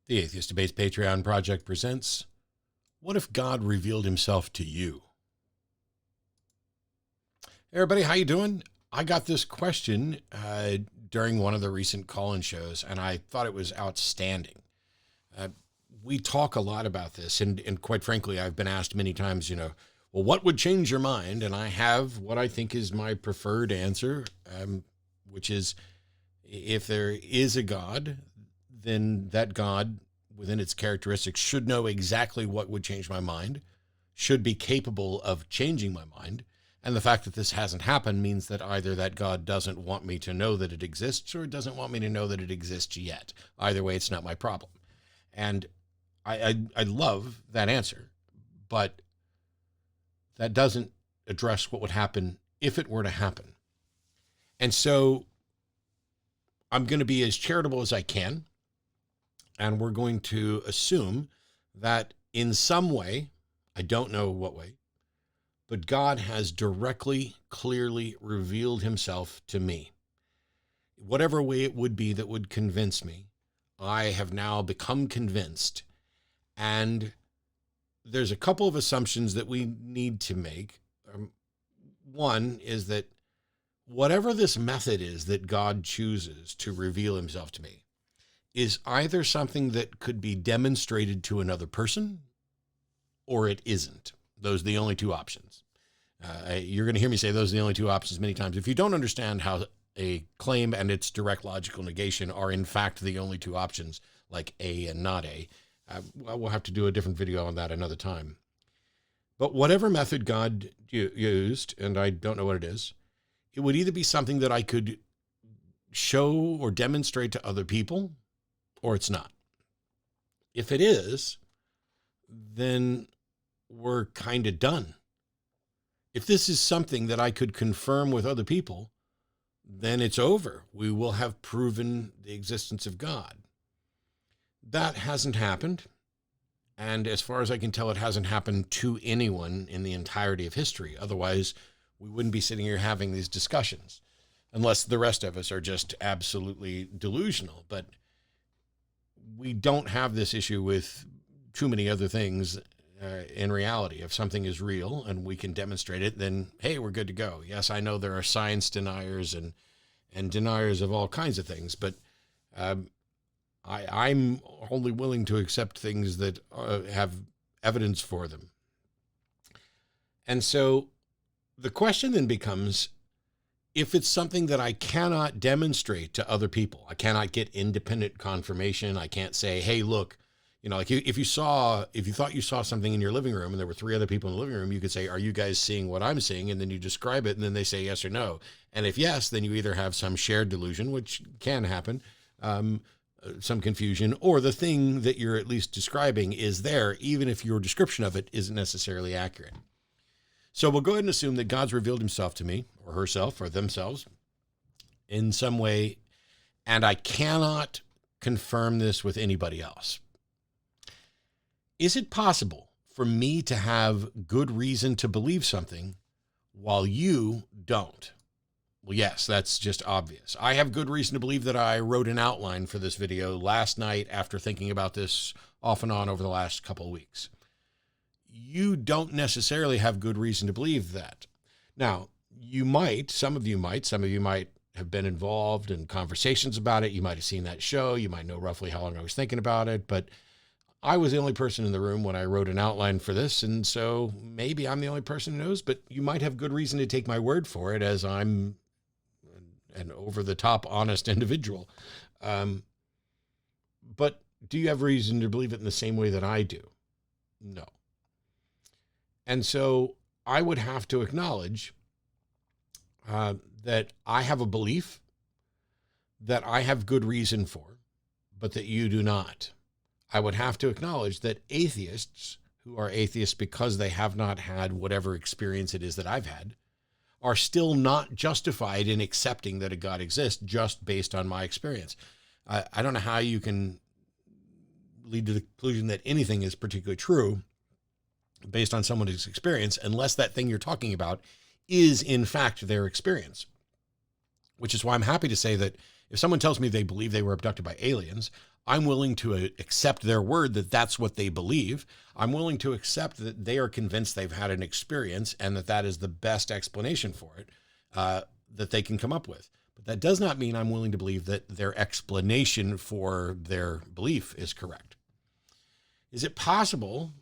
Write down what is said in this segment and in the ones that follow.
The Atheist Debates Patreon project presents, What If God Revealed Himself to You? Hey everybody, how you doing? I got this question during one of the recent call-in shows, and I thought it was outstanding. We talk a lot about this, and quite frankly, I've been asked many times, well, what would change your mind? And I have what I think is my preferred answer, which is if there is a God, then that God, within its characteristics, should know exactly what would change my mind, should be capable of changing my mind. And the fact that this hasn't happened means that either that God doesn't want me to know that it exists or doesn't want me to know that it exists yet. Either way, it's not my problem. And I love that answer, but that doesn't address what would happen if it were to happen. And so I'm going to be as charitable as I can. And we're going to assume that in some way, I don't know what way, but God has directly, clearly revealed himself to me. Whatever way it would be that would convince me, I have now become convinced. And there's a couple of assumptions that we need to make. One is that whatever this method is that God chooses to reveal himself to me is either something that could be demonstrated to another person or it isn't. Those are the only two options. You're going to hear me say those are the only two options many times. If you don't understand how a claim and its direct logical negation are in fact the only two options, like A and not A, we'll have to do a different video on that another time. But whatever method God used, and I don't know what it is, it would either be something that I could show or demonstrate to other people, or it's not. If it is, then we're kind of done. If this is something that I could confirm with other people, then it's over. We will have proven the existence of God. That hasn't happened. And as far as I can tell, it hasn't happened to anyone in the entirety of history. Otherwise, we wouldn't be sitting here having these discussions, unless the rest of us are just absolutely delusional. But we don't have this issue with too many other things in reality. If something is real and we can demonstrate it, then, hey, we're good to go. Yes, I know there are science deniers and deniers of all kinds of things, but I'm only willing to accept things that have evidence for them. And so the question then becomes, if it's something that I cannot demonstrate to other people, I cannot get independent confirmation. I can't say, hey, look, like if you thought you saw something in your living room and there were three other people in the living room, you could say, are you guys seeing what I'm seeing? And then you describe it and then they say yes or no. And if yes, then you either have some shared delusion, which can happen, some confusion, or the thing that you're at least describing is there, even if your description of it isn't necessarily accurate. So we'll go ahead and assume that God's revealed himself to me or herself or themselves in some way, and I cannot confirm this with anybody else. Is it possible for me to have good reason to believe something while you don't? Well, yes, that's just obvious. I have good reason to believe that I wrote an outline for this video last night after thinking about this off and on over the last couple of weeks. You don't necessarily have good reason to believe that. Now, some of you might have been involved in conversations about it. You might have seen that show. You might know roughly how long I was thinking about it, but I was the only person in the room when I wrote an outline for this. And so maybe I'm the only person who knows, but you might have good reason to take my word for it, as I'm an over-the-top honest individual. But do you have reason to believe it in the same way that I do? No. And so I would have to acknowledge that I have a belief that I have good reason for, but that you do not. I would have to acknowledge that atheists, who are atheists because they have not had whatever experience it is that I've had, are still not justified in accepting that a God exists just based on my experience. I don't know how you can lead to the conclusion that anything is particularly true based on someone's experience, unless that thing you're talking about is in fact their experience. Which is why I'm happy to say that if someone tells me they believe they were abducted by aliens, I'm willing to accept their word that that's what they believe. I'm willing to accept that they are convinced they've had an experience and that that is the best explanation for it that they can come up with. But that does not mean I'm willing to believe that their explanation for their belief is correct. Is it possible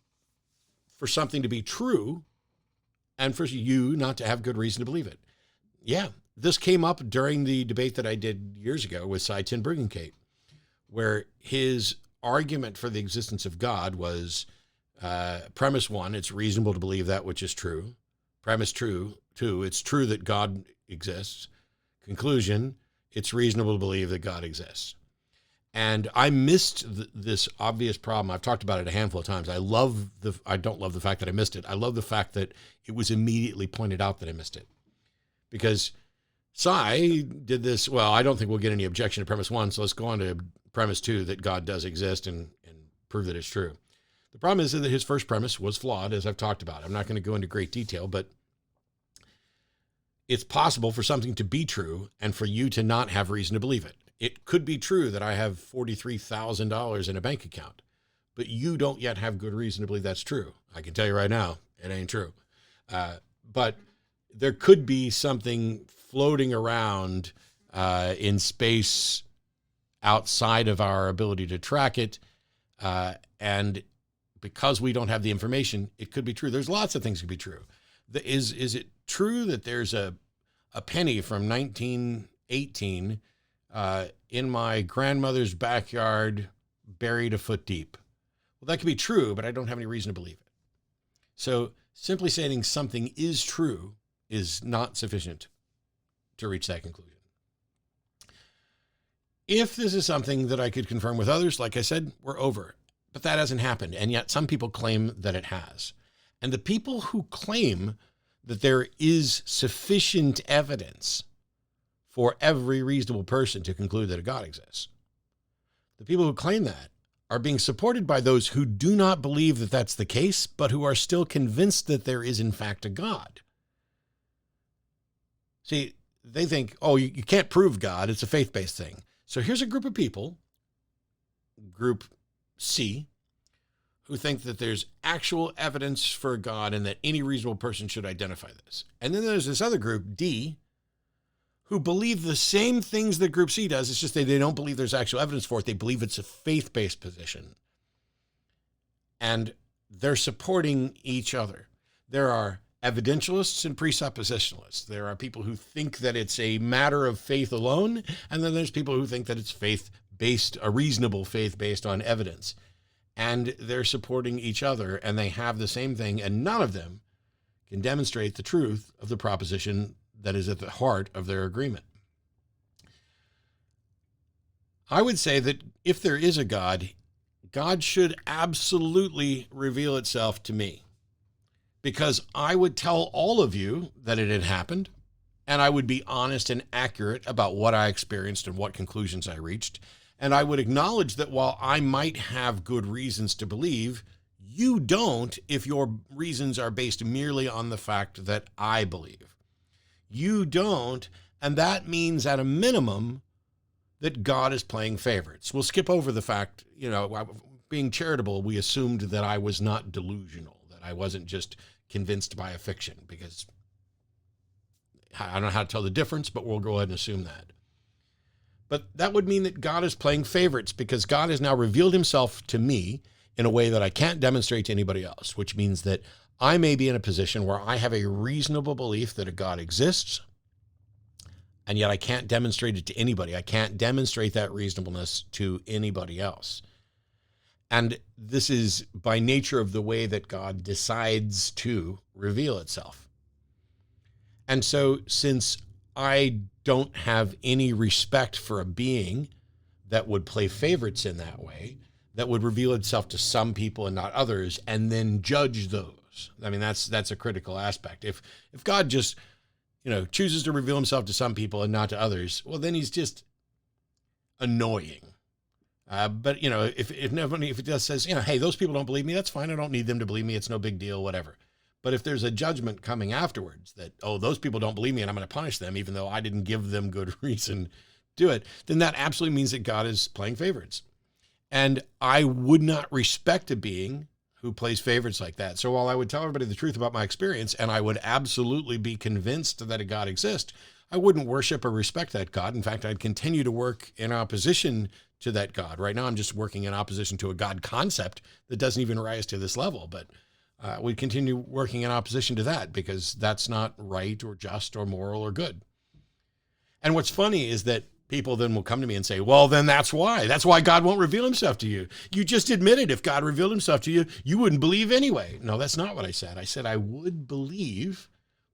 for something to be true and for you not to have good reason to believe it? Yeah, this came up during the debate that I did years ago with Cy Tin Bruggencate, where his argument for the existence of God was premise one, it's reasonable to believe that which is true. Premise two, it's true that God exists. Conclusion, it's reasonable to believe that God exists. And I missed this obvious problem. I've talked about it a handful of times. I don't love the fact that I missed it. I love the fact that it was immediately pointed out that I missed it. Because Cy did this, well, I don't think we'll get any objection to premise one, so let's go on to premise two, that God does exist and prove that it's true. The problem is that his first premise was flawed, as I've talked about. I'm not going to go into great detail, but it's possible for something to be true and for you to not have reason to believe it. It could be true that I have $43,000 in a bank account, but you don't yet have good reason to believe that's true. I can tell you right now, it ain't true. But there could be something floating around in space outside of our ability to track it. And because we don't have the information, it could be true. There's lots of things that could be true. Is it true that there's a penny from 1918 in my grandmother's backyard, buried a foot deep? Well, that could be true, but I don't have any reason to believe it. So simply saying something is true is not sufficient to reach that conclusion. If this is something that I could confirm with others, like I said, we're over. But that hasn't happened. And yet some people claim that it has. And the people who claim that there is sufficient evidence for every reasonable person to conclude that a God exists, the people who claim that are being supported by those who do not believe that that's the case, but who are still convinced that there is in fact a God. See, they think, oh, you can't prove God. It's a faith-based thing. So here's a group of people, group C, who think that there's actual evidence for God and that any reasonable person should identify this. And then there's this other group, D, who believe the same things that group C does. It's just they don't believe there's actual evidence for it. They believe it's a faith-based position. And they're supporting each other. There are evidentialists and presuppositionalists. There are people who think that it's a matter of faith alone, and then there's people who think that it's faith-based, a reasonable faith based on evidence. And they're supporting each other, and they have the same thing, and none of them can demonstrate the truth of the proposition that is at the heart of their agreement. I would say that if there is a God, God should absolutely reveal itself to me, because I would tell all of you that it had happened, and I would be honest and accurate about what I experienced and what conclusions I reached. And I would acknowledge that while I might have good reasons to believe, you don't if your reasons are based merely on the fact that I believe. You don't, and that means at a minimum that God is playing favorites. We'll skip over the fact, being charitable, we assumed that I was not delusional, that I wasn't just convinced by a fiction, because I don't know how to tell the difference, but we'll go ahead and assume that. But that would mean that God is playing favorites, because God has now revealed himself to me in a way that I can't demonstrate to anybody else, which means that I may be in a position where I have a reasonable belief that a God exists, and yet I can't demonstrate it to anybody. I can't demonstrate that reasonableness to anybody else. And this is by nature of the way that God decides to reveal itself. And so since I don't have any respect for a being that would play favorites in that way, that would reveal itself to some people and not others, and then judge those. I mean, that's a critical aspect. If God just, chooses to reveal himself to some people and not to others, well, then he's just annoying. But if it just says, hey, those people don't believe me, that's fine. I don't need them to believe me. It's no big deal, whatever. But if there's a judgment coming afterwards that, those people don't believe me and I'm going to punish them, even though I didn't give them good reason to do it, then that absolutely means that God is playing favorites. And I would not respect a being who plays favorites like that. So while I would tell everybody the truth about my experience, and I would absolutely be convinced that a God exists, I wouldn't worship or respect that God. In fact, I'd continue to work in opposition to that God. Right now, I'm just working in opposition to a God concept that doesn't even rise to this level. But we'd continue working in opposition to that because that's not right or just or moral or good. And what's funny is that people then will come to me and say, well, then that's why. That's why God won't reveal himself to you. You just admitted if God revealed himself to you, you wouldn't believe anyway. No, that's not what I said. I said I would believe,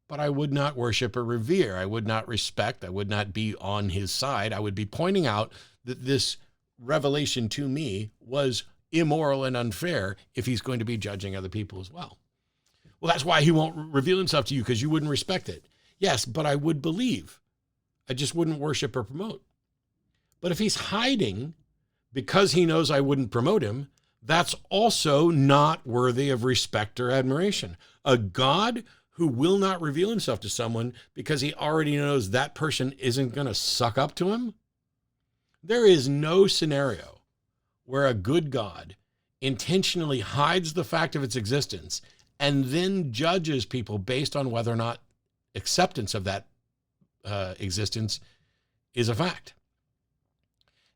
but I would not worship or revere. I would not respect. I would not be on his side. I would be pointing out that this revelation to me was immoral and unfair if he's going to be judging other people as well. Well, that's why he won't reveal himself to you, because you wouldn't respect it. Yes, but I would believe. I just wouldn't worship or promote. But if he's hiding because he knows I wouldn't promote him, that's also not worthy of respect or admiration. A God who will not reveal himself to someone because he already knows that person isn't going to suck up to him. There is no scenario where a good God intentionally hides the fact of its existence and then judges people based on whether or not acceptance of that existence is a fact.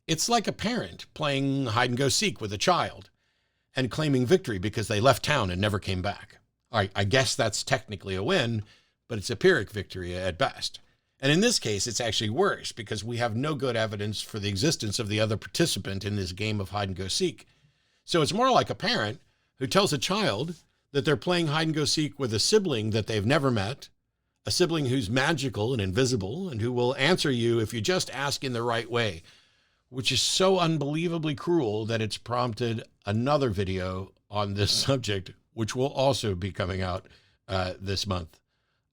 It's like a parent playing hide and go seek with a child and claiming victory because they left town and never came back. I guess that's technically a win, but it's a Pyrrhic victory at best. And in this case, it's actually worse because we have no good evidence for the existence of the other participant in this game of hide and go seek. So it's more like a parent who tells a child that they're playing hide and go seek with a sibling that they've never met, a sibling who's magical and invisible and who will answer you if you just ask in the right way, which is so unbelievably cruel that it's prompted another video on this subject, which will also be coming out this month,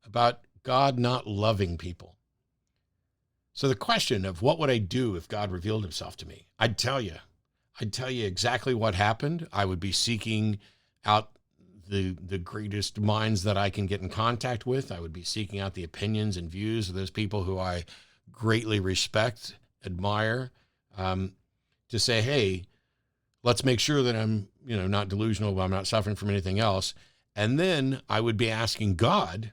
about God not loving people. So the question of what would I do if God revealed himself to me? I'd tell you exactly what happened. I would be seeking out the greatest minds that I can get in contact with. I would be seeking out the opinions and views of those people who I greatly respect, admire, to say, hey, let's make sure that I'm, not delusional, I'm not suffering from anything else. And then I would be asking God,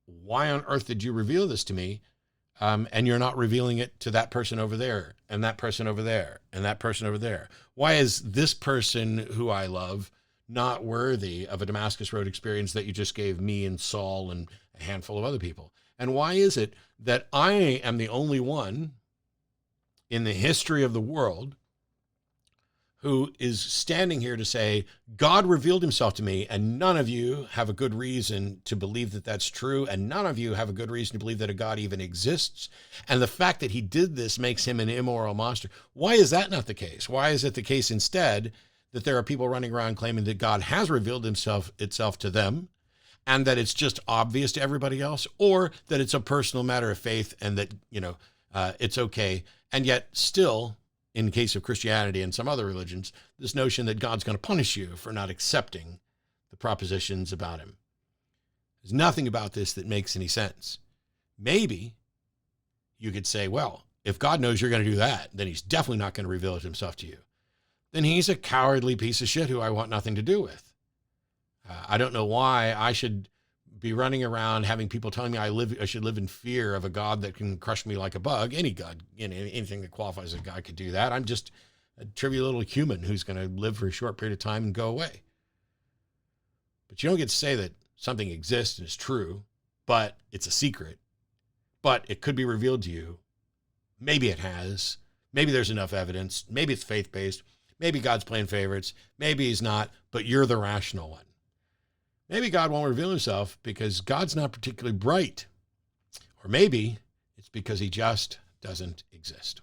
why on earth did you reveal this to me? And you're not revealing it to that person over there and that person over there and that person over there. Why is this person who I love not worthy of a Damascus Road experience that you just gave me and Saul and a handful of other people? And why is it that I am the only one in the history of the world who is standing here to say, God revealed himself to me, and none of you have a good reason to believe that that's true, and none of you have a good reason to believe that a God even exists, and the fact that he did this makes him an immoral monster? Why is that not the case? Why is it the case instead that there are people running around claiming that God has revealed itself to them, and that it's just obvious to everybody else, or that it's a personal matter of faith and that, it's okay, and yet still, in case of Christianity and some other religions, this notion that God's going to punish you for not accepting the propositions about him. There's nothing about this that makes any sense. Maybe you could say, well, if God knows you're going to do that, then he's definitely not going to reveal himself to you. Then he's a cowardly piece of shit who I want nothing to do with. I don't know why I should be running around having people telling me I should live in fear of a God that can crush me like a bug. Any God, anything that qualifies as a God could do that. I'm just a trivial little human who's going to live for a short period of time and go away. But you don't get to say that something exists and is true, but it's a secret, but it could be revealed to you. Maybe it has. Maybe there's enough evidence. Maybe it's faith-based. Maybe God's playing favorites. Maybe he's not, but you're the rational one. Maybe God won't reveal himself because God's not particularly bright. Or maybe it's because he just doesn't exist.